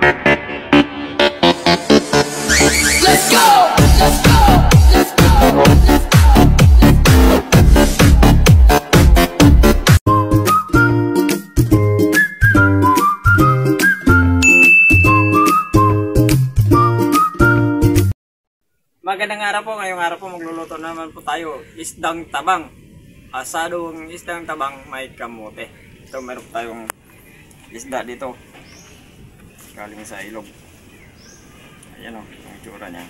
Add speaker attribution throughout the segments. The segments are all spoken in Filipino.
Speaker 1: Let's go! Let's go! Let's go!
Speaker 2: Magandang araw po. Ngayong araw po magluluto naman po tayo isdang tabang. Asadong isdang tabang may kamote. Ito meron tayong isda dito. Galing sa ilog. Ayan o, ang itsura niya.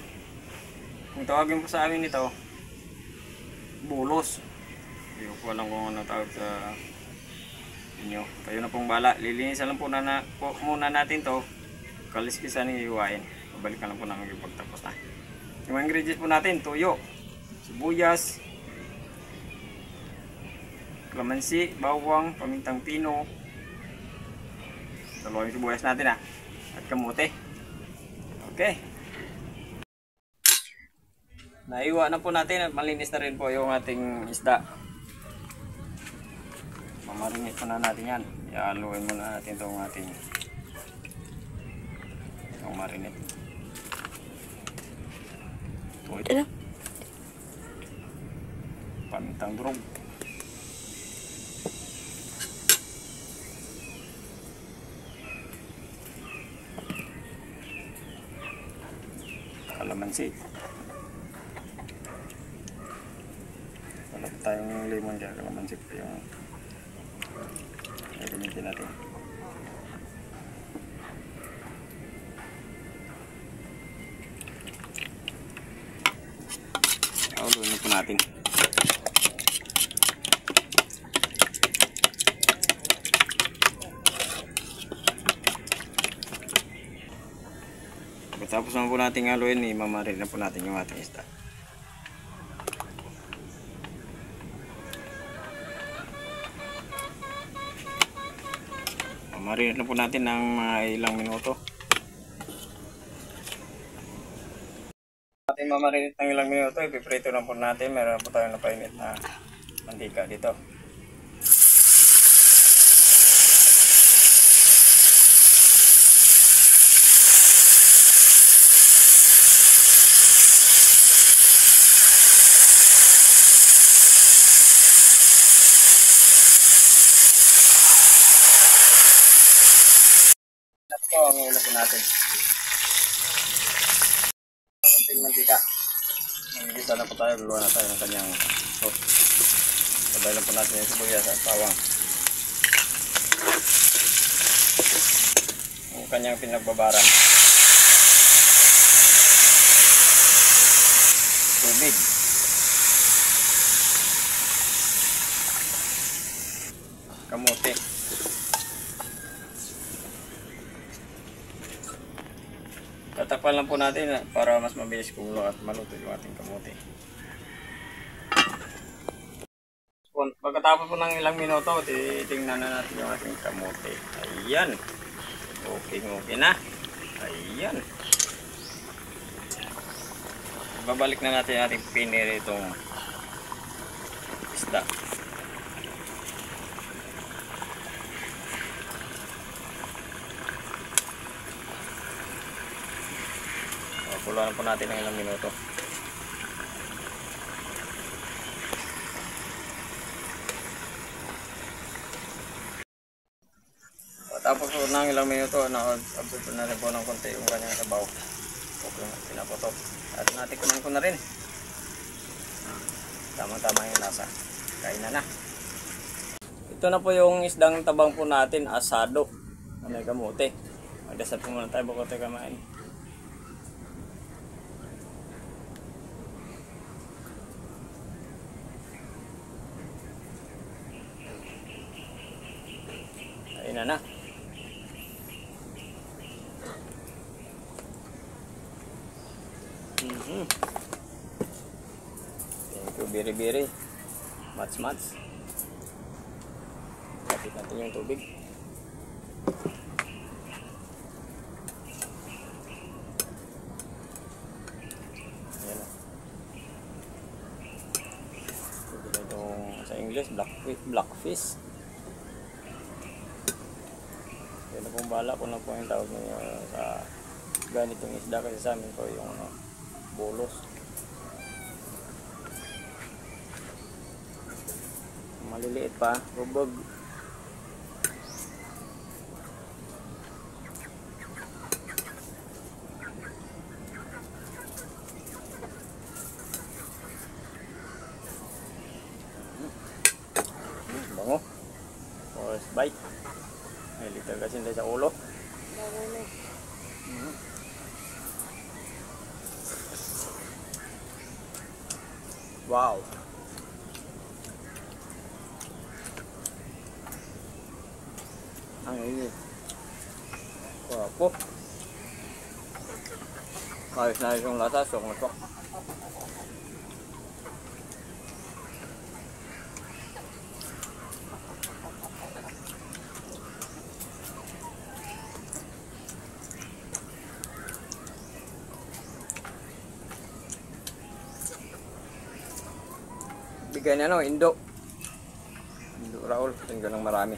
Speaker 2: Kung tawagin po sa amin ito, bulos. Hindi ko po alam kung ano tawag sa inyo. Kayo na pong bala. Lilinisan lang po, muna natin to. Kaliskisan ng iwain. Babalikan lang po namin yung pagtapos na. Yung ingredients po natin, tuyo, sibuyas, kalamansi, bawang, pamintang pino, dalawang sibuyas natin at kamote. Okay. Naiwa na po natin at malinis na rin po yung ating isda. Mamarinate po na natin yan. Ialuin muna natin itong ating marinate. Ito. Pamintang durog. Kalamansi. Wala pa tayong lemon kaya kalamansi pa yung gagamitin natin. Haluin po natin. Tapos naman po natin haluin, mamarin na po natin yung ating isda. Mamarin na po natin ng mga ilang minuto. Ating mamarinate ng ilang minuto, ipiprito na po natin. Meron po tayong napainit na mantika dito. Ito ang ulo po natin. Mantika. Magigisa na po tayo, luluwa na tayo ng kanyang sauce. Sabay lang po natin yung sibuyas at bawang. Yung kanyang pinagbabaran. Tubig. Kamote. Tatakpan lang po natin para mas mabilis kumulo at maluto yung ating kamote. Pagkatapos po ng ilang minuto, titingnan na natin yung ating kamote. Ayan. Okay na. Ayan. Babalik na natin yung ating piniritong isda. Kuluan po natin ng ilang minuto. Tapos po ng ilang minuto, na-absorb na rin po ng konti yung kanyang sabaw. Okay, pinaputok. At natikman ko na rin. Tama-tama yung lasa. Kain na. Ito na po yung isdang tabang po natin, asado. May kamote. Magdasal po muna tayo bago tayo kamain. Kain na. Thank you, biri-biri. Mats. Kapit natin yung tubig. Ayan na. Itong sa English, blackfish. Yan na po kung bala kung ano po yung tawag niya sa ganitong isda kasi sa amin po yung bulos. Maliliit pa, bubog. Bango. Forest bite. May liter kasi hindi sa ulo. Wow. Ang init. Wapo. Ayos na ayos yung lasa. So, ito. Bigay na Indo. Indo Raul. Tingnan ng marami.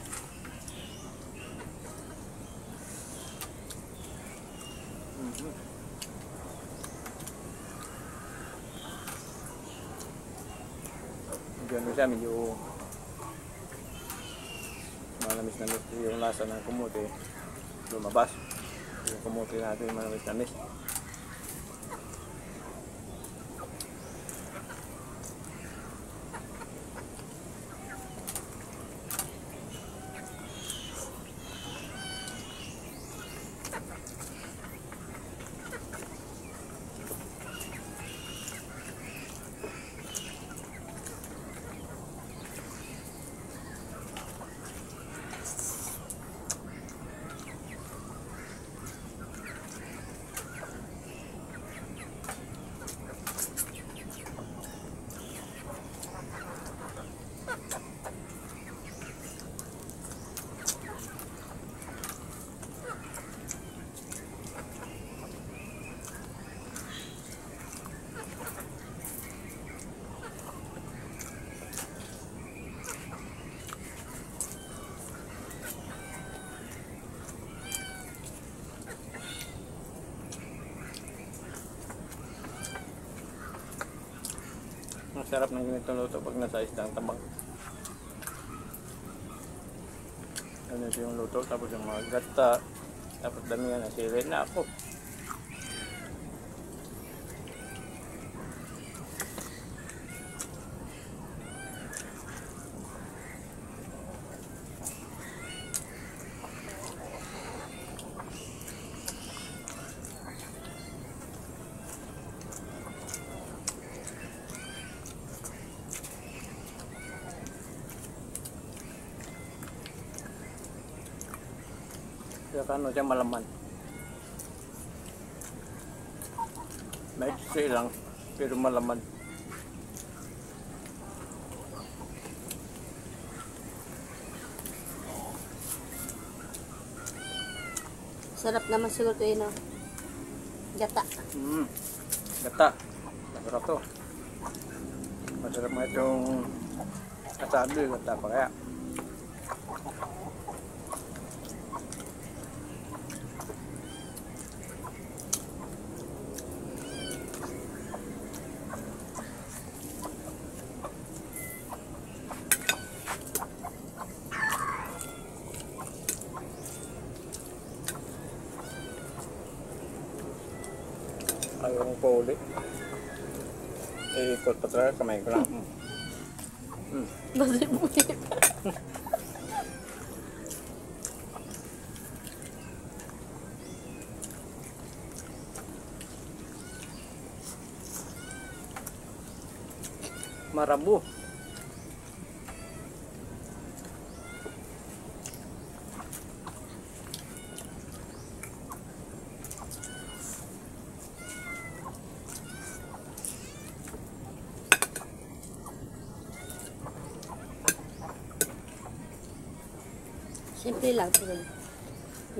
Speaker 2: Gano'n siya, medyo malamis na yung lasa ng kumuti lumabas. Yung kumuti natin malamis. Masarap ng ganitong luto pag nasa isdang tabang. Ano yung luto, tapos yung mga gata, tapos damihan na sili na ako. Kaya ano siya malaman. Maiksi lang, pero malaman.
Speaker 3: Sarap naman siguro ito yun, gata.
Speaker 2: Gata. Masarap to. Masarap nga itong asado yung gata pa kaya. Ayaw kong pauli. Ikot pa talaga, kamay ko lang.
Speaker 3: Basi mo
Speaker 2: Marabu.
Speaker 3: simple lang ito.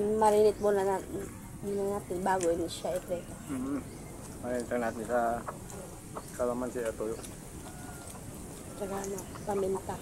Speaker 3: Yung marinate mo na natin bago yun siya i-prito.
Speaker 2: Marinate natin sa kalamansi at tuyo.
Speaker 3: Tsaka paminta.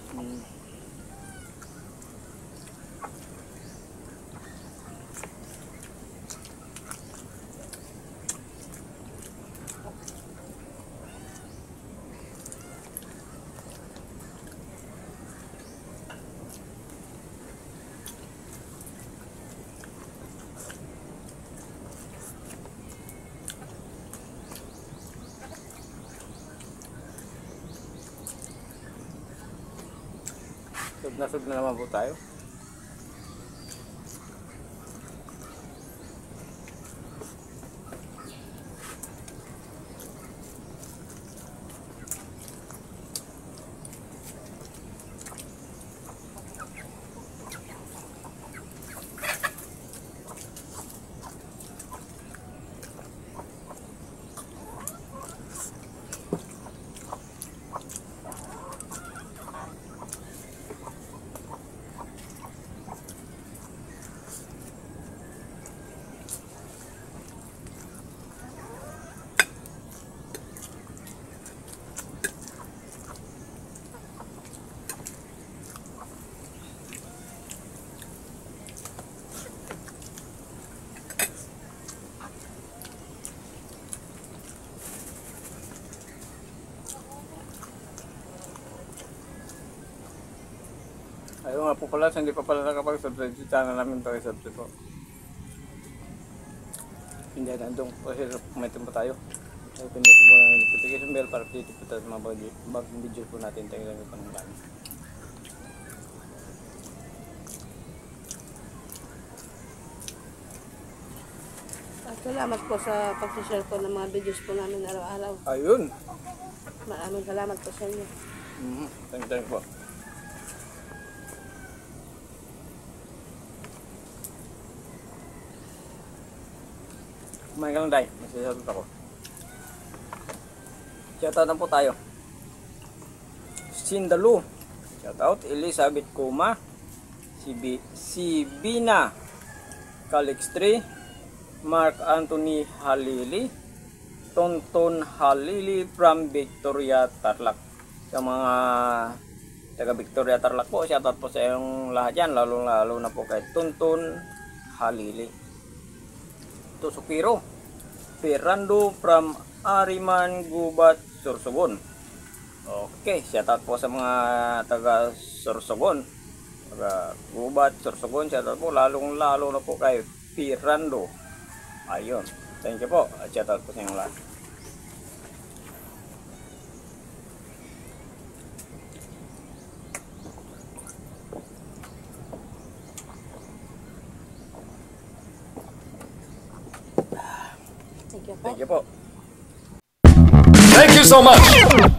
Speaker 4: Nasog na naman po tayo. Ayaw nga po pala, hindi pa pala nakapag-subscribe sa channel namin to, i-subscribe po. Hindi na doon kasi may tempo tayo. So, pindot po muna ng notification bell para dito po tayo sa mga bagong video po natin. Thank you po ng dami.
Speaker 3: Salamat po sa pag-share po ng mga videos po namin araw-araw.
Speaker 4: Ayun!
Speaker 3: Maraming salamat po sa inyo.
Speaker 4: Thank you po. Kumain ka lang, Day. Masasabot ako. Shoutout na po tayo. Sindalu. Shoutout. Elizabeth Kuma. Si Bina Calixtri. Mark Anthony Halili. Tonton Halili from Victoria, Tarlac. Sa mga taga Victoria, Tarlac po, shoutout po sa inyong lahat yan. Lalo na po kay Tonton Halili. Tusukiro Fernando from Ariman, Gubat, Sorsogon. Okay, shoutout po sa mga taga Sorsogon, taga Gubat, Sorsogon. Shoutout po lalo na po kay Fernando. Ayun, thank you po at shoutout po sa inyong lahat.
Speaker 3: Thank you po.
Speaker 4: Thank you po.
Speaker 1: Thank you so much.